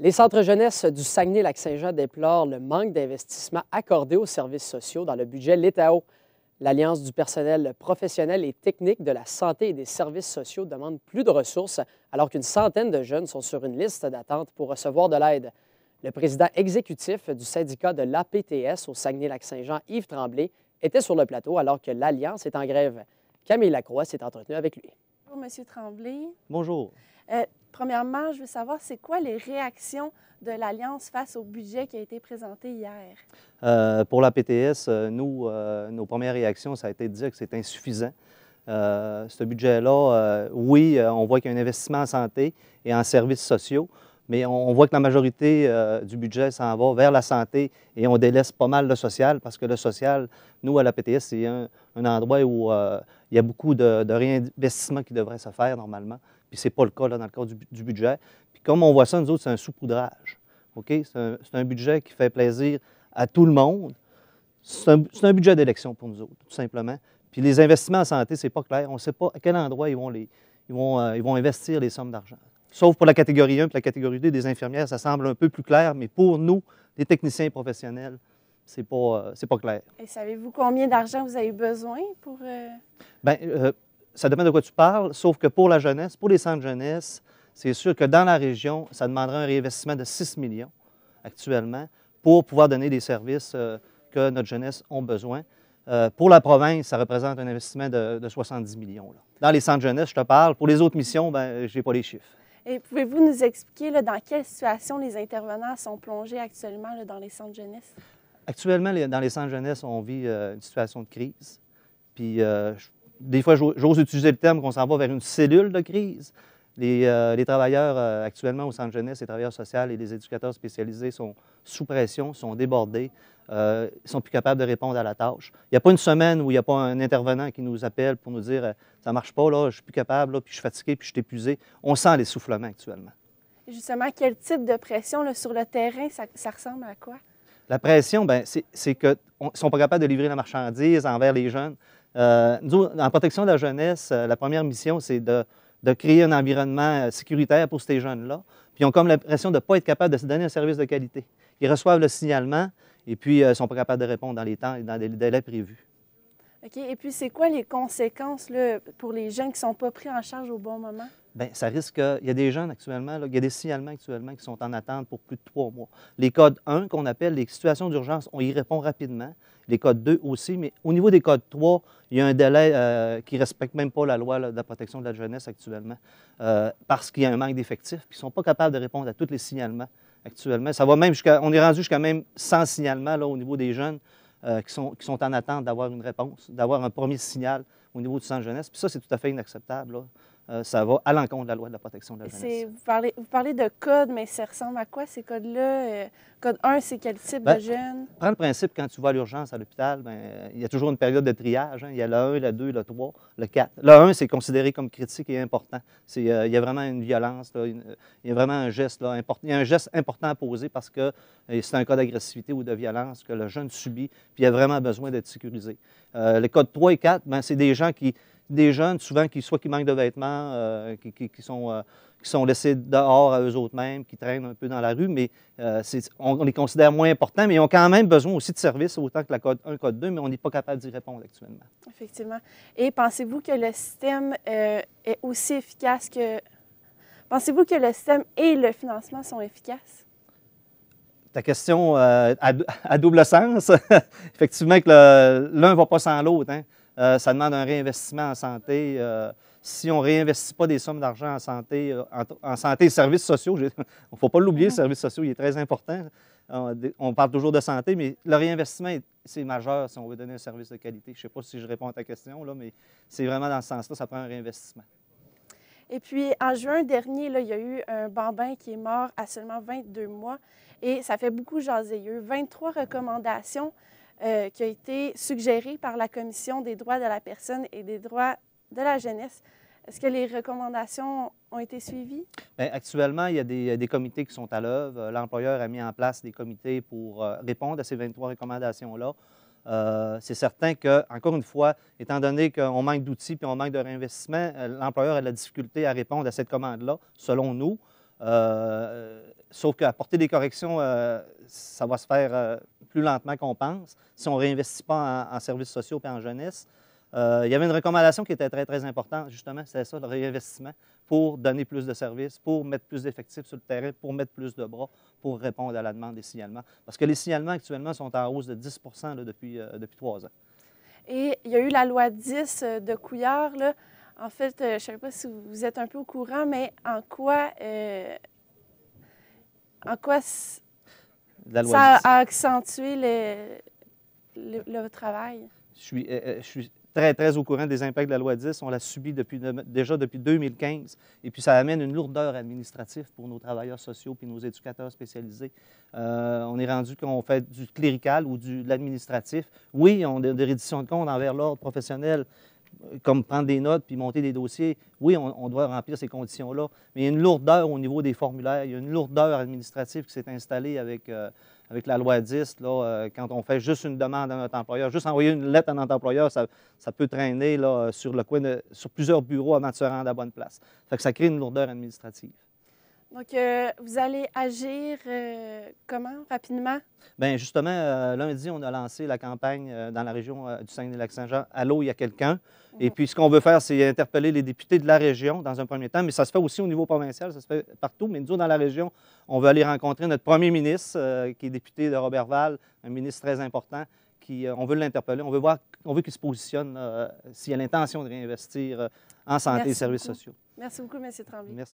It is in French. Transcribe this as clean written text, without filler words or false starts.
Les centres jeunesse du Saguenay-Lac-Saint-Jean déplorent le manque d'investissement accordé aux services sociaux dans le budget l'Étao. L'Alliance du personnel professionnel et technique de la santé et des services sociaux demande plus de ressources alors qu'une centaine de jeunes sont sur une liste d'attente pour recevoir de l'aide. Le président exécutif du syndicat de l'APTS au Saguenay-Lac-Saint-Jean, Yves Tremblay, était sur le plateau alors que l'Alliance est en grève. Camille Lacroix s'est entretenue avec lui. Bonjour, M. Tremblay. Bonjour. Premièrement, je veux savoir, c'est quoi les réactions de l'Alliance face au budget qui a été présenté hier? Pour la PTS, nos premières réactions, ça a été de dire que c'est insuffisant. Ce budget-là, oui, on voit qu'il y a un investissement en santé et en services sociaux, mais on voit que la majorité du budget s'en va vers la santé et on délaisse pas mal le social parce que le social, nous, à la PTS, c'est un endroit où il y a beaucoup de réinvestissement qui devrait se faire normalement. Puis ce n'est pas le cas là, dans le cadre du budget. Puis comme on voit ça, nous autres, c'est un saupoudrage. OK? C'est un budget qui fait plaisir à tout le monde. C'est un budget d'élection pour nous autres, tout simplement. Puis les investissements en santé, c'est pas clair. On ne sait pas à quel endroit ils vont investir les sommes d'argent. Sauf pour la catégorie 1 et la catégorie 2 des infirmières, ça semble un peu plus clair, mais pour nous, les techniciens professionnels, c'est pas clair. Et savez-vous combien d'argent vous avez besoin pour... Ça dépend de quoi tu parles, sauf que pour la jeunesse, pour les centres jeunesse, c'est sûr que dans la région, ça demandera un réinvestissement de 6 millions actuellement pour pouvoir donner des services que notre jeunesse a besoin. Pour la province, ça représente un investissement de 70 millions. Là. Dans les centres jeunesse, je te parle. Pour les autres missions, je n'ai pas les chiffres. Et pouvez-vous nous expliquer là, dans quelle situation les intervenants sont plongés actuellement là, dans les centres jeunesse? Actuellement, dans les centres jeunesse, on vit une situation de crise. Puis, des fois, j'ose utiliser le terme qu'on s'en va vers une cellule de crise. Les travailleurs actuellement au centre jeunesse, les travailleurs sociaux et les éducateurs spécialisés sont sous pression, sont débordés, ils sont plus capables de répondre à la tâche. Il n'y a pas une semaine où il n'y a pas un intervenant qui nous appelle pour nous dire « ça ne marche pas, là, je ne suis plus capable, là, puis je suis fatigué, puis je suis épuisé ». On sent l'essoufflement actuellement. Et justement, quel type de pression là, sur le terrain, ça ressemble à quoi? La pression, c'est qu'ils ne sont pas capables de livrer la marchandise envers les jeunes. Nous, en protection de la jeunesse, la première mission, c'est de créer un environnement sécuritaire pour ces jeunes-là. Puis ils ont comme l'impression de ne pas être capables de se donner un service de qualité. Ils reçoivent le signalement et puis ils ne sont pas capables de répondre dans les temps et dans les délais prévus. OK. Et puis, c'est quoi les conséquences là, pour les jeunes qui ne sont pas pris en charge au bon moment? Bien, ça risque. Il y a des jeunes actuellement, là, il y a des signalements actuellement qui sont en attente pour plus de 3 mois. Les codes 1, qu'on appelle les situations d'urgence, on y répond rapidement. Les codes 2 aussi, mais au niveau des codes 3, il y a un délai qui ne respecte même pas la loi là, de la protection de la jeunesse actuellement, parce qu'il y a un manque d'effectifs, puis ils ne sont pas capables de répondre à tous les signalements actuellement. Ça va même on est rendu jusqu'à même 100 signalements là, au niveau des jeunes qui sont en attente d'avoir une réponse, d'avoir un premier signal au niveau du centre jeunesse. Puis ça, c'est tout à fait inacceptable, là. Ça va à l'encontre de la loi de la protection de la jeunesse. Vous parlez de codes, mais ça ressemble à quoi ces codes-là? Code 1, c'est quel type de jeunes? Prends le principe, quand tu vas à l'urgence à l'hôpital, il y a toujours une période de triage. Hein. Il y a le 1, le 2, le 3, le 4. Le 1, c'est considéré comme critique et important. Il y a vraiment une violence, là, il y a vraiment un geste là, important. Il y a un geste important à poser parce que c'est un cas d'agressivité ou de violence que le jeune subit, puis il a vraiment besoin d'être sécurisé. Les codes 3 et 4, c'est des jeunes souvent soit qui manquent de vêtements, qui sont laissés dehors à eux-mêmes, qui traînent un peu dans la rue, mais on les considère moins importants, mais ils ont quand même besoin aussi de services, autant que la code 1, code 2, mais on n'est pas capable d'y répondre actuellement. Effectivement. Et pensez-vous que le système est aussi efficace que... Pensez-vous que le système et le financement sont efficaces? Ta question à double sens. Effectivement, que l'un ne va pas sans l'autre. Hein. Ça demande un réinvestissement en santé. Si on ne réinvestit pas des sommes d'argent en santé et services sociaux, il ne faut pas l'oublier, le service social, il est très important. On parle toujours de santé, mais le réinvestissement, c'est majeur si on veut donner un service de qualité. Je ne sais pas si je réponds à ta question, là, mais c'est vraiment dans ce sens-là, ça prend un réinvestissement. Et puis, en juin dernier, là, il y a eu un bambin qui est mort à seulement 22 mois et ça fait beaucoup jaser. Il y a eu 23 recommandations qui ont été suggérées par la Commission des droits de la personne et des droits de la jeunesse. Est-ce que les recommandations ont été suivies? Bien, actuellement, il y a des comités qui sont à l'œuvre. L'employeur a mis en place des comités pour répondre à ces 23 recommandations-là. C'est certain que, encore une fois, étant donné qu'on manque d'outils et on manque de réinvestissement, l'employeur a de la difficulté à répondre à cette commande-là, selon nous. Sauf qu'à porter des corrections, ça va se faire plus lentement qu'on pense si on ne réinvestit pas en services sociaux et en jeunesse. Il y avait une recommandation qui était très, très importante, justement, c'est ça, le réinvestissement pour donner plus de services, pour mettre plus d'effectifs sur le terrain, pour mettre plus de bras, pour répondre à la demande des signalements. Parce que les signalements actuellement sont en hausse de 10 là, depuis 3 ans. Et il y a eu la loi 10 de Couillard, là. En fait, je ne sais pas si vous êtes un peu au courant, mais en quoi La loi ça 10. a accentué le travail? Je suis très, très au courant des impacts de la loi 10. On l'a subi déjà depuis 2015. Et puis, ça amène une lourdeur administrative pour nos travailleurs sociaux et nos éducateurs spécialisés. On est rendu qu'on fait du clérical ou de l'administratif. Oui, on a des redditions de comptes envers l'ordre professionnel, comme prendre des notes puis monter des dossiers. Oui, on doit remplir ces conditions-là. Mais il y a une lourdeur au niveau des formulaires. Il y a une lourdeur administrative qui s'est installée avec la loi 10, là, quand on fait juste une demande à notre employeur, juste envoyer une lettre à notre employeur, ça peut traîner là, sur plusieurs bureaux avant de se rendre à la bonne place. Ça fait que ça crée une lourdeur administrative. Donc, vous allez agir comment, rapidement? Bien, justement, lundi, on a lancé la campagne dans la région du Saguenay-Lac-Saint-Jean. Allô, il y a quelqu'un. Et puis, ce qu'on veut faire, c'est interpeller les députés de la région dans un premier temps, mais ça se fait aussi au niveau provincial, ça se fait partout. Mais nous, dans la région, on veut aller rencontrer notre premier ministre, qui est député de Roberval, un ministre très important. On veut l'interpeller, on veut qu'il se positionne s'il a l'intention de réinvestir en santé et services sociaux. Merci beaucoup, M. Tremblay. Merci.